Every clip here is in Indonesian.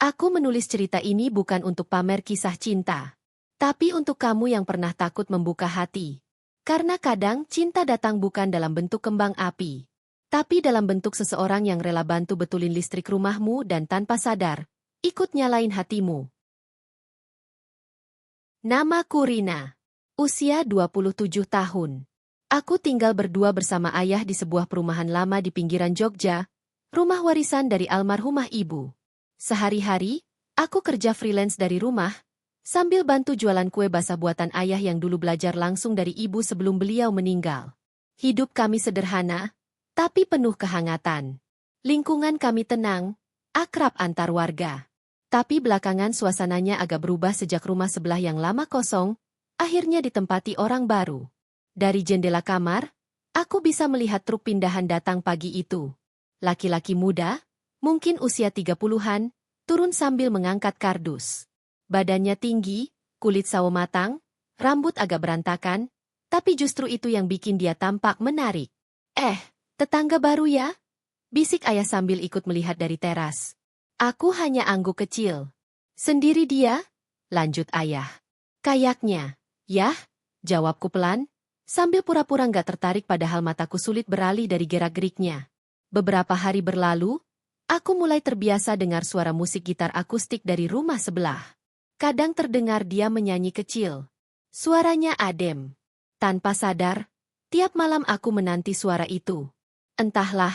Aku menulis cerita ini bukan untuk pamer kisah cinta, tapi untuk kamu yang pernah takut membuka hati. Karena kadang cinta datang bukan dalam bentuk kembang api, tapi dalam bentuk seseorang yang rela bantu betulin listrik rumahmu dan tanpa sadar, ikut nyalain hatimu. Namaku Rina. Usia 27 tahun. Aku tinggal berdua bersama ayah di sebuah perumahan lama di pinggiran Jogja, rumah warisan dari almarhumah ibu. Sehari-hari, aku kerja freelance dari rumah, sambil bantu jualan kue basah buatan ayah yang dulu belajar langsung dari ibu sebelum beliau meninggal. Hidup kami sederhana, tapi penuh kehangatan. Lingkungan kami tenang, akrab antar warga. Tapi belakangan suasananya agak berubah sejak rumah sebelah yang lama kosong, akhirnya ditempati orang baru. Dari jendela kamar, aku bisa melihat truk pindahan datang pagi itu. Laki-laki muda, mungkin usia 30-an, turun sambil mengangkat kardus. Badannya tinggi, kulit sawo matang, rambut agak berantakan, tapi justru itu yang bikin dia tampak menarik. Tetangga baru ya? Bisik ayah sambil ikut melihat dari teras. Aku hanya angguk kecil. Sendiri dia? Lanjut ayah. Kayaknya. Yah, jawabku pelan, sambil pura-pura nggak tertarik padahal mataku sulit beralih dari gerak-geriknya. Beberapa hari berlalu, aku mulai terbiasa dengar suara musik gitar akustik dari rumah sebelah. Kadang terdengar dia menyanyi kecil. Suaranya adem. Tanpa sadar, tiap malam aku menanti suara itu. Entahlah,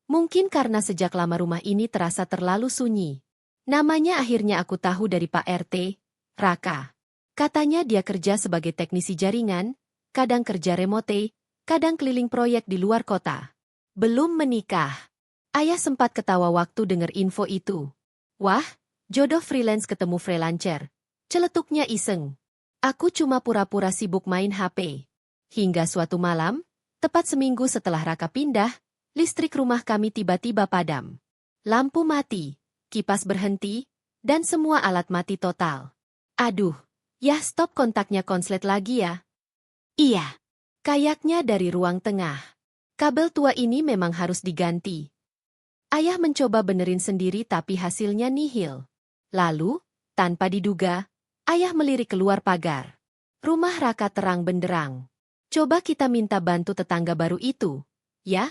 mungkin karena sejak lama rumah ini terasa terlalu sunyi. Namanya akhirnya aku tahu dari Pak RT, Raka. Katanya dia kerja sebagai teknisi jaringan, kadang kerja remote, kadang keliling proyek di luar kota. Belum menikah. Ayah sempat ketawa waktu dengar info itu. Wah, jodoh freelance ketemu freelancer. Celetuknya iseng. Aku cuma pura-pura sibuk main HP. Hingga suatu malam, tepat seminggu setelah Raka pindah, listrik rumah kami tiba-tiba padam. Lampu mati, kipas berhenti, dan semua alat mati total. Aduh, ya stop kontaknya konslet lagi ya. Iya, kayaknya dari ruang tengah. Kabel tua ini memang harus diganti. Ayah mencoba benerin sendiri tapi hasilnya nihil. Lalu, tanpa diduga, ayah melirik keluar pagar. Rumah Raka terang benderang. Coba kita minta bantu tetangga baru itu, ya?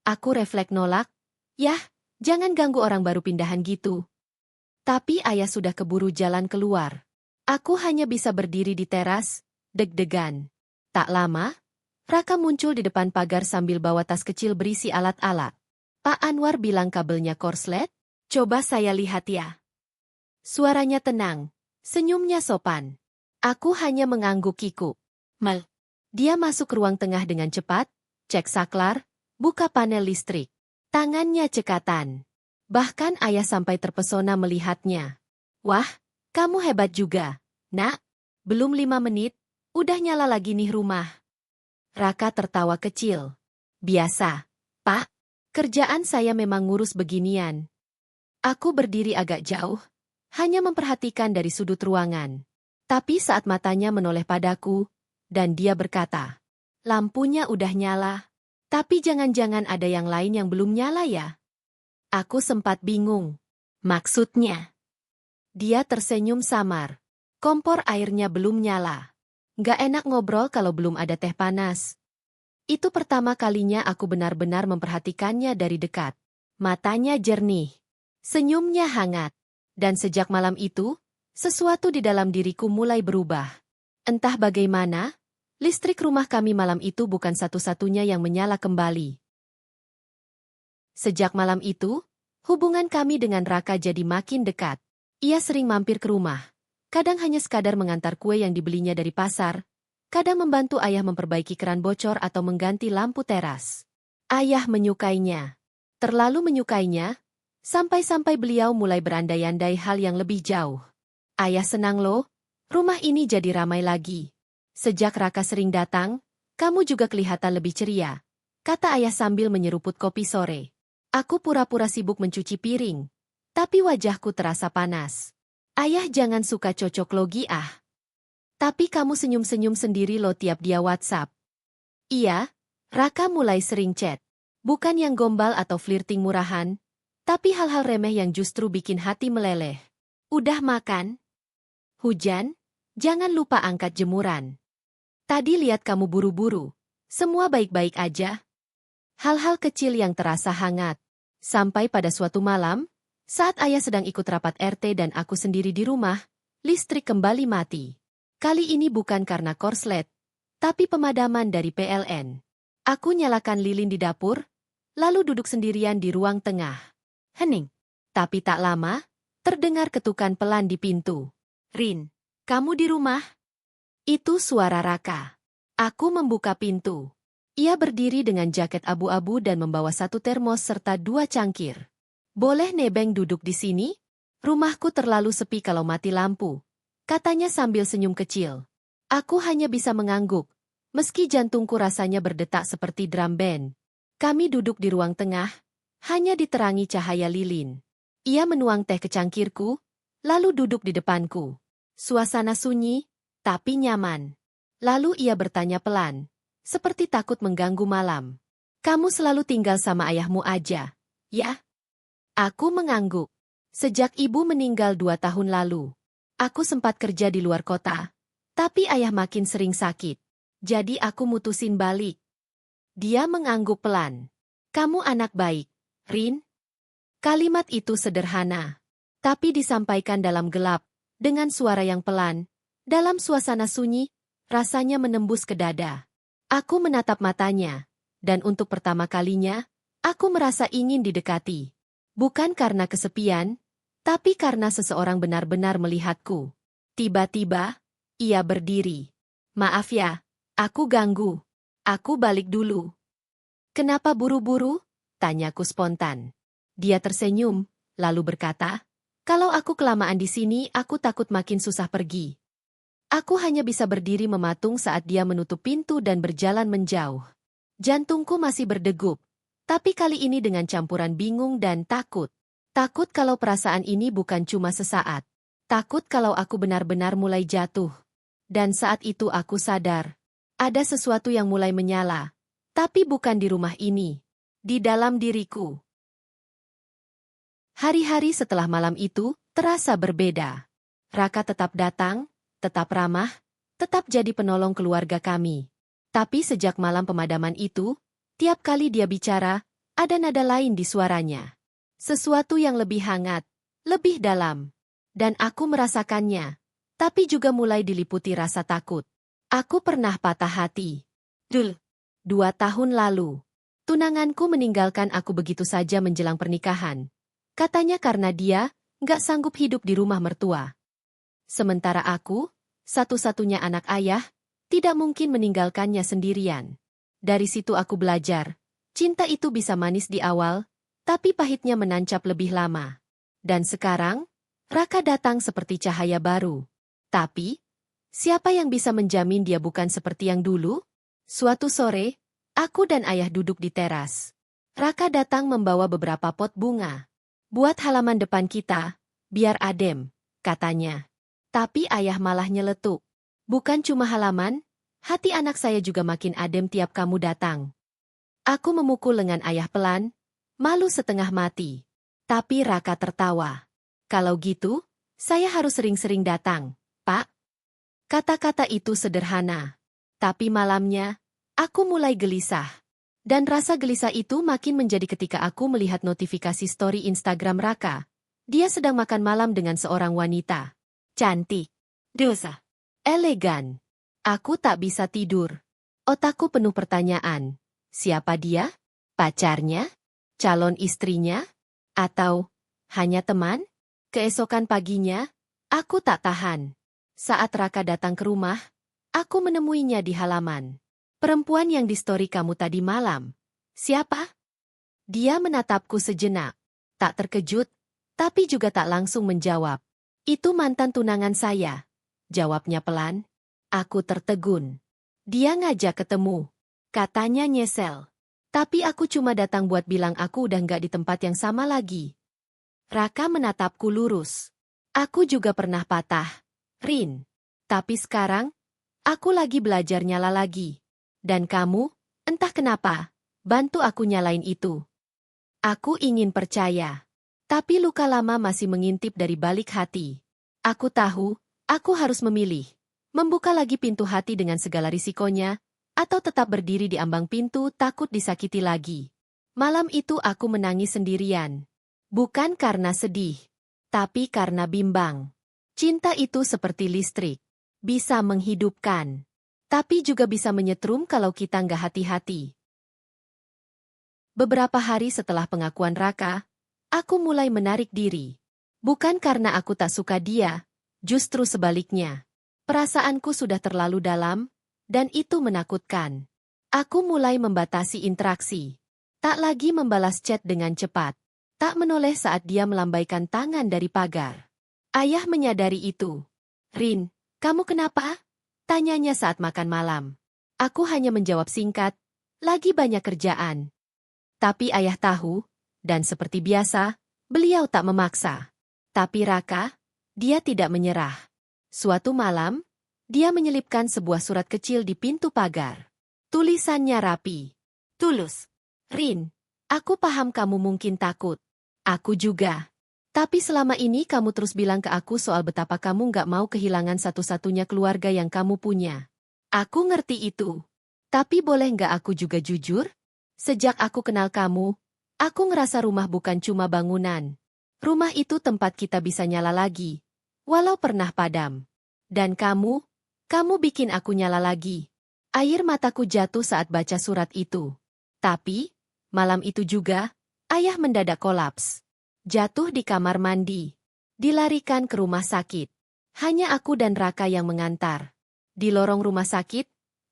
Aku refleks nolak. Yah, jangan ganggu orang baru pindahan gitu. Tapi ayah sudah keburu jalan keluar. Aku hanya bisa berdiri di teras, deg-degan. Tak lama, Raka muncul di depan pagar sambil bawa tas kecil berisi alat-alat. Pak Anwar bilang kabelnya korslet? Coba saya lihat ya. Suaranya tenang, senyumnya sopan. Aku hanya mengangguk kikuk. Mal. Dia masuk ruang tengah dengan cepat, cek saklar, buka panel listrik. Tangannya cekatan. Bahkan ayah sampai terpesona melihatnya. Wah, kamu hebat juga, nak. Belum 5 menit, udah nyala lagi nih rumah. Raka tertawa kecil. Biasa, Pak. Kerjaan saya memang ngurus beginian. Aku berdiri agak jauh, hanya memperhatikan dari sudut ruangan. Tapi saat matanya menoleh padaku, dan dia berkata, lampunya udah nyala, tapi jangan-jangan ada yang lain yang belum nyala ya? Aku sempat bingung. Maksudnya? Dia tersenyum samar. Kompor airnya belum nyala. Nggak enak ngobrol kalau belum ada teh panas. Itu pertama kalinya aku benar-benar memperhatikannya dari dekat. Matanya jernih. Senyumnya hangat. Dan sejak malam itu, sesuatu di dalam diriku mulai berubah. Entah bagaimana, listrik rumah kami malam itu bukan satu-satunya yang menyala kembali. Sejak malam itu, hubungan kami dengan Raka jadi makin dekat. Ia sering mampir ke rumah. Kadang hanya sekadar mengantar kue yang dibelinya dari pasar. Kadang membantu ayah memperbaiki keran bocor atau mengganti lampu teras. Ayah menyukainya. Terlalu menyukainya, sampai-sampai beliau mulai berandai-andai hal yang lebih jauh. Ayah senang loh, rumah ini jadi ramai lagi. Sejak Raka sering datang, kamu juga kelihatan lebih ceria, kata ayah sambil menyeruput kopi sore. Aku pura-pura sibuk mencuci piring, tapi wajahku terasa panas. Ayah jangan suka cocok logi ah. Tapi kamu senyum-senyum sendiri lo tiap dia WhatsApp. Iya, Raka mulai sering chat. Bukan yang gombal atau flirting murahan, Tapi hal-hal remeh yang justru bikin hati meleleh. Udah makan? Hujan, jangan lupa angkat jemuran. Tadi lihat kamu buru-buru. Semua baik-baik aja? Hal-hal kecil yang terasa hangat. Sampai pada suatu malam, saat ayah sedang ikut rapat RT dan aku sendiri di rumah, listrik kembali mati. Kali ini bukan karena korslet, tapi pemadaman dari PLN. Aku nyalakan lilin di dapur, lalu duduk sendirian di ruang tengah. Hening. Tapi tak lama, terdengar ketukan pelan di pintu. Rin, kamu di rumah? Itu suara Raka. Aku membuka pintu. Ia berdiri dengan jaket abu-abu dan membawa satu termos serta 2 cangkir. Boleh nebeng duduk di sini? Rumahku terlalu sepi kalau mati lampu, katanya sambil senyum kecil. Aku hanya bisa mengangguk, meski jantungku rasanya berdetak seperti drum band. Kami duduk di ruang tengah, hanya diterangi cahaya lilin. Ia menuang teh ke cangkirku, lalu duduk di depanku. Suasana sunyi, tapi nyaman. Lalu ia bertanya pelan, seperti takut mengganggu malam. Kamu selalu tinggal sama ayahmu aja, ya? Aku mengangguk. Sejak ibu meninggal 2 tahun lalu, aku sempat kerja di luar kota, tapi ayah makin sering sakit. Jadi aku mutusin balik. Dia mengangguk pelan. Kamu anak baik, Rin? Kalimat itu sederhana, tapi disampaikan dalam gelap, dengan suara yang pelan. Dalam suasana sunyi, rasanya menembus ke dada. Aku menatap matanya, dan untuk pertama kalinya, aku merasa ingin didekati. Bukan karena kesepian, tapi karena seseorang benar-benar melihatku. Tiba-tiba, ia berdiri. Maaf ya, aku ganggu. Aku balik dulu. Kenapa buru-buru? Tanyaku spontan. Dia tersenyum, lalu berkata, kalau aku kelamaan di sini, aku takut makin susah pergi. Aku hanya bisa berdiri mematung saat dia menutup pintu dan berjalan menjauh. Jantungku masih berdegup. Tapi kali ini dengan campuran bingung dan takut. Takut kalau perasaan ini bukan cuma sesaat. Takut kalau aku benar-benar mulai jatuh. Dan saat itu aku sadar. Ada sesuatu yang mulai menyala. Tapi bukan di rumah ini. Di dalam diriku. Hari-hari setelah malam itu, terasa berbeda. Raka tetap datang, tetap ramah, tetap jadi penolong keluarga kami. Tapi sejak malam pemadaman itu, tiap kali dia bicara, ada nada lain di suaranya. Sesuatu yang lebih hangat, lebih dalam. Dan aku merasakannya, tapi juga mulai diliputi rasa takut. Aku pernah patah hati. 2 tahun lalu, tunanganku meninggalkan aku begitu saja menjelang pernikahan. Katanya karena dia nggak sanggup hidup di rumah mertua. Sementara aku, satu-satunya anak ayah, tidak mungkin meninggalkannya sendirian. Dari situ aku belajar, cinta itu bisa manis di awal, tapi pahitnya menancap lebih lama. Dan sekarang, Raka datang seperti cahaya baru. Tapi, siapa yang bisa menjamin dia bukan seperti yang dulu? Suatu sore, aku dan ayah duduk di teras. Raka datang membawa beberapa pot bunga. Buat halaman depan kita, biar adem, katanya. Tapi ayah malah nyeletuk. Bukan cuma halaman, hati anak saya juga makin adem tiap kamu datang. Aku memukul lengan ayah pelan, malu setengah mati. Tapi Raka tertawa. Kalau gitu, saya harus sering-sering datang, Pak. Kata-kata itu sederhana. Tapi malamnya, aku mulai gelisah. Dan rasa gelisah itu makin menjadi ketika aku melihat notifikasi story Instagram Raka. Dia sedang makan malam dengan seorang wanita. Cantik. Dosa. Elegan. Aku tak bisa tidur. Otakku penuh pertanyaan. Siapa dia? Pacarnya? Calon istrinya? Atau hanya teman? Keesokan paginya, aku tak tahan. Saat Raka datang ke rumah, aku menemuinya di halaman. Perempuan yang di story kamu tadi malam. Siapa? Dia menatapku sejenak. Tak terkejut, tapi juga tak langsung menjawab. Itu mantan tunangan saya. Jawabnya pelan. Aku tertegun. Dia ngajak ketemu. Katanya nyesel. Tapi aku cuma datang buat bilang aku udah nggak di tempat yang sama lagi. Raka menatapku lurus. Aku juga pernah patah, Rin. Tapi sekarang, aku lagi belajar nyala lagi. Dan kamu, entah kenapa, bantu aku nyalain itu. Aku ingin percaya. Tapi luka lama masih mengintip dari balik hati. Aku tahu, aku harus memilih. Membuka lagi pintu hati dengan segala risikonya, atau tetap berdiri di ambang pintu takut disakiti lagi. Malam itu aku menangis sendirian. Bukan karena sedih, tapi karena bimbang. Cinta itu seperti listrik. Bisa menghidupkan. Tapi juga bisa menyetrum kalau kita nggak hati-hati. Beberapa hari setelah pengakuan Raka, aku mulai menarik diri. Bukan karena aku tak suka dia, justru sebaliknya. Perasaanku sudah terlalu dalam, dan itu menakutkan. Aku mulai membatasi interaksi. Tak lagi membalas chat dengan cepat. Tak menoleh saat dia melambaikan tangan dari pagar. Ayah menyadari itu. "Rin, kamu kenapa?" Tanyanya saat makan malam. Aku hanya menjawab singkat, "Lagi banyak kerjaan." Tapi ayah tahu, dan seperti biasa, beliau tak memaksa. Tapi Raka, dia tidak menyerah. Suatu malam, dia menyelipkan sebuah surat kecil di pintu pagar. Tulisannya rapi. Tulus. "Rin, aku paham kamu mungkin takut. Aku juga. Tapi selama ini kamu terus bilang ke aku soal betapa kamu nggak mau kehilangan satu-satunya keluarga yang kamu punya. Aku ngerti itu. Tapi boleh nggak aku juga jujur? Sejak aku kenal kamu, aku ngerasa rumah bukan cuma bangunan. Rumah itu tempat kita bisa nyala lagi, walau pernah padam. Dan kamu bikin aku nyala lagi." Air mataku jatuh saat baca surat itu. Tapi, malam itu juga, ayah mendadak kolaps. Jatuh di kamar mandi. Dilarikan ke rumah sakit. Hanya aku dan Raka yang mengantar. Di lorong rumah sakit,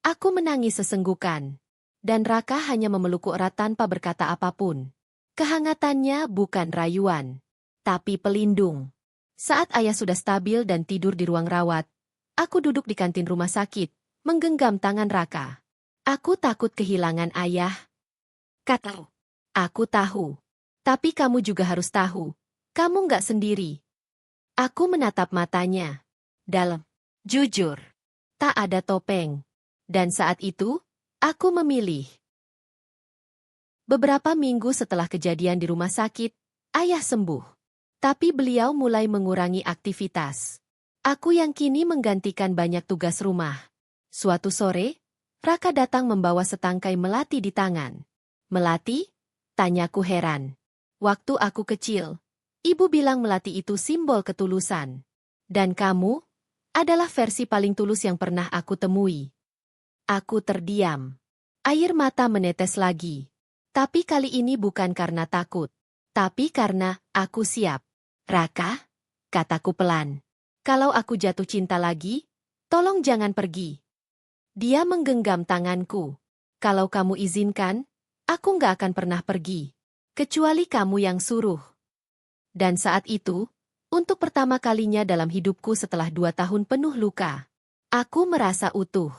aku menangis sesenggukan. Dan Raka hanya memelukku erat tanpa berkata apapun. Kehangatannya bukan rayuan, tapi pelindung. Saat ayah sudah stabil dan tidur di ruang rawat, aku duduk di kantin rumah sakit, menggenggam tangan Raka. "Aku takut kehilangan ayah," kata. "Aku tahu. Tapi kamu juga harus tahu, kamu nggak sendiri." Aku menatap matanya. Dalam. Jujur. Tak ada topeng. Dan saat itu, aku memilih. Beberapa minggu setelah kejadian di rumah sakit, ayah sembuh. Tapi beliau mulai mengurangi aktivitas. Aku yang kini menggantikan banyak tugas rumah. Suatu sore, Raka datang membawa setangkai melati di tangan. "Melati?" tanyaku heran. "Waktu aku kecil, ibu bilang melati itu simbol ketulusan. Dan kamu adalah versi paling tulus yang pernah aku temui." Aku terdiam. Air mata menetes lagi. Tapi kali ini bukan karena takut. Tapi karena aku siap. "Raka," kataku pelan. "Kalau aku jatuh cinta lagi, tolong jangan pergi." Dia menggenggam tanganku. "Kalau kamu izinkan, aku nggak akan pernah pergi. Kecuali kamu yang suruh." Dan saat itu, untuk pertama kalinya dalam hidupku setelah 2 tahun penuh luka, aku merasa utuh.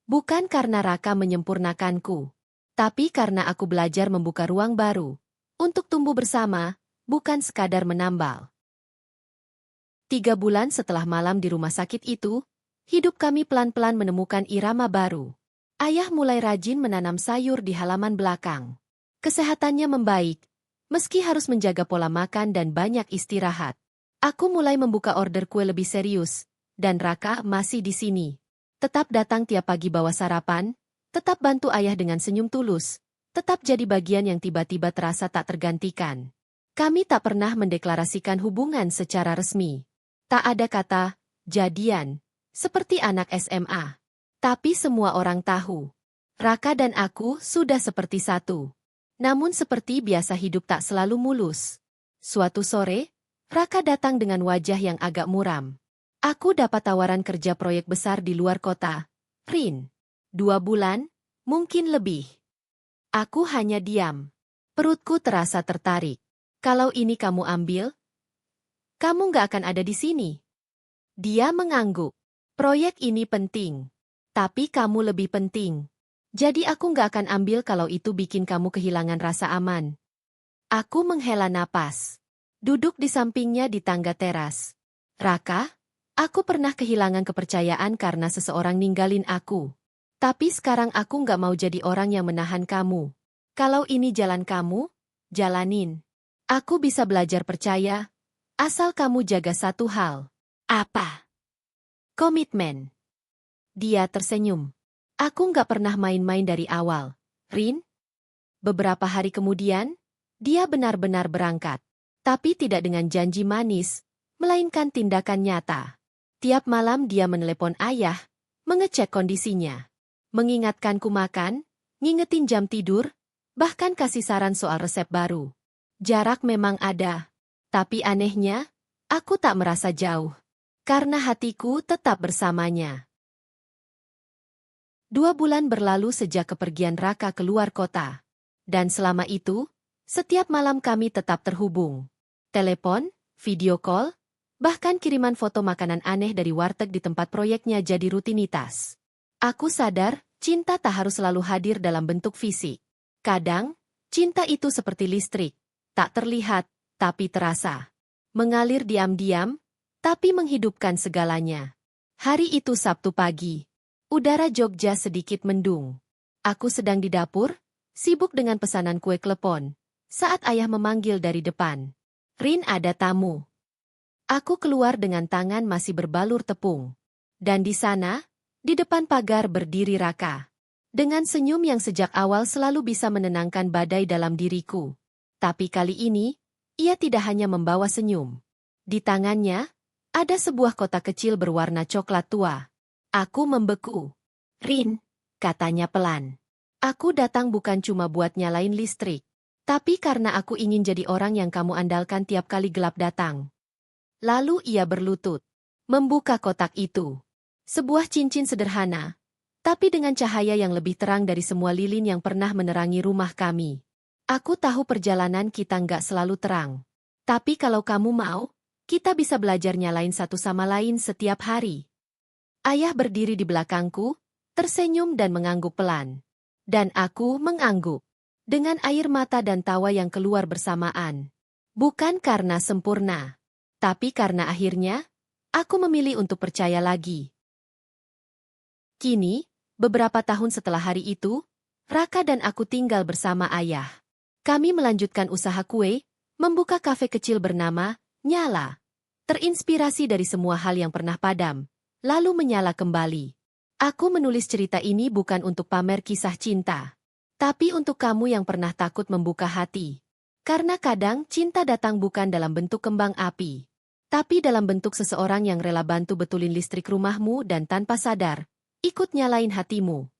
Bukan karena Raka menyempurnakanku, tapi karena aku belajar membuka ruang baru untuk tumbuh bersama, bukan sekadar menambal. 3 bulan setelah malam di rumah sakit itu, hidup kami pelan-pelan menemukan irama baru. Ayah mulai rajin menanam sayur di halaman belakang. Kesehatannya membaik, meski harus menjaga pola makan dan banyak istirahat. Aku mulai membuka order kue lebih serius, dan Raka masih di sini. Tetap datang tiap pagi bawa sarapan, tetap bantu ayah dengan senyum tulus, tetap jadi bagian yang tiba-tiba terasa tak tergantikan. Kami tak pernah mendeklarasikan hubungan secara resmi. Tak ada kata, jadian, seperti anak SMA. Tapi semua orang tahu. Raka dan aku sudah seperti satu. Namun seperti biasa hidup tak selalu mulus. Suatu sore, Raka datang dengan wajah yang agak muram. "Aku dapat tawaran kerja proyek besar di luar kota. Rin, 2 bulan, mungkin lebih." Aku hanya diam. Perutku terasa tertarik. "Kalau ini kamu ambil, kamu nggak akan ada di sini." Dia mengangguk. "Proyek ini penting. Tapi kamu lebih penting. Jadi aku nggak akan ambil kalau itu bikin kamu kehilangan rasa aman." Aku menghela napas. Duduk di sampingnya di tangga teras. "Raka, aku pernah kehilangan kepercayaan karena seseorang ninggalin aku. Tapi sekarang aku nggak mau jadi orang yang menahan kamu. Kalau ini jalan kamu, jalanin." Aku bisa belajar percaya, asal kamu jaga satu hal. Apa? Komitmen. Dia tersenyum. Aku nggak pernah main-main dari awal, Rin. Beberapa hari kemudian, dia benar-benar berangkat. Tapi tidak dengan janji manis, melainkan tindakan nyata. Tiap malam dia menelepon ayah, mengecek kondisinya. Mengingatkanku makan, ngingetin jam tidur, bahkan kasih saran soal resep baru. Jarak memang ada. Tapi anehnya, aku tak merasa jauh. Karena hatiku tetap bersamanya. 2 bulan berlalu sejak kepergian Raka keluar kota. Dan selama itu, setiap malam kami tetap terhubung. Telepon, video call, bahkan kiriman foto makanan aneh dari warteg di tempat proyeknya jadi rutinitas. Aku sadar, cinta tak harus selalu hadir dalam bentuk fisik. Kadang, cinta itu seperti listrik, tak terlihat, tapi terasa. Mengalir diam-diam, tapi menghidupkan segalanya. Hari itu Sabtu pagi. Udara Jogja sedikit mendung. Aku sedang di dapur, sibuk dengan pesanan kue klepon, saat ayah memanggil dari depan. Rin, ada tamu. Aku keluar dengan tangan masih berbalur tepung. Dan di sana, di depan pagar berdiri Raka. Dengan senyum yang sejak awal selalu bisa menenangkan badai dalam diriku. Tapi kali ini, ia tidak hanya membawa senyum. Di tangannya, ada sebuah kotak kecil berwarna coklat tua. Aku membeku. Rin, katanya pelan. Aku datang bukan cuma buat nyalain listrik. Tapi karena aku ingin jadi orang yang kamu andalkan tiap kali gelap datang. Lalu ia berlutut. Membuka kotak itu. Sebuah cincin sederhana. Tapi dengan cahaya yang lebih terang dari semua lilin yang pernah menerangi rumah kami. Aku tahu perjalanan kita nggak selalu terang. Tapi kalau kamu mau, kita bisa belajar nyalain satu sama lain setiap hari. Ayah berdiri di belakangku, tersenyum dan mengangguk pelan. Dan aku mengangguk. Dengan air mata dan tawa yang keluar bersamaan. Bukan karena sempurna. Tapi karena akhirnya, aku memilih untuk percaya lagi. Kini, beberapa tahun setelah hari itu, Raka dan aku tinggal bersama ayah. Kami melanjutkan usaha kue, membuka kafe kecil bernama Nyala. Terinspirasi dari semua hal yang pernah padam, lalu menyala kembali. Aku menulis cerita ini bukan untuk pamer kisah cinta. Tapi untuk kamu yang pernah takut membuka hati. Karena kadang cinta datang bukan dalam bentuk kembang api. Tapi dalam bentuk seseorang yang rela bantu betulin listrik rumahmu dan tanpa sadar, ikut nyalain hatimu.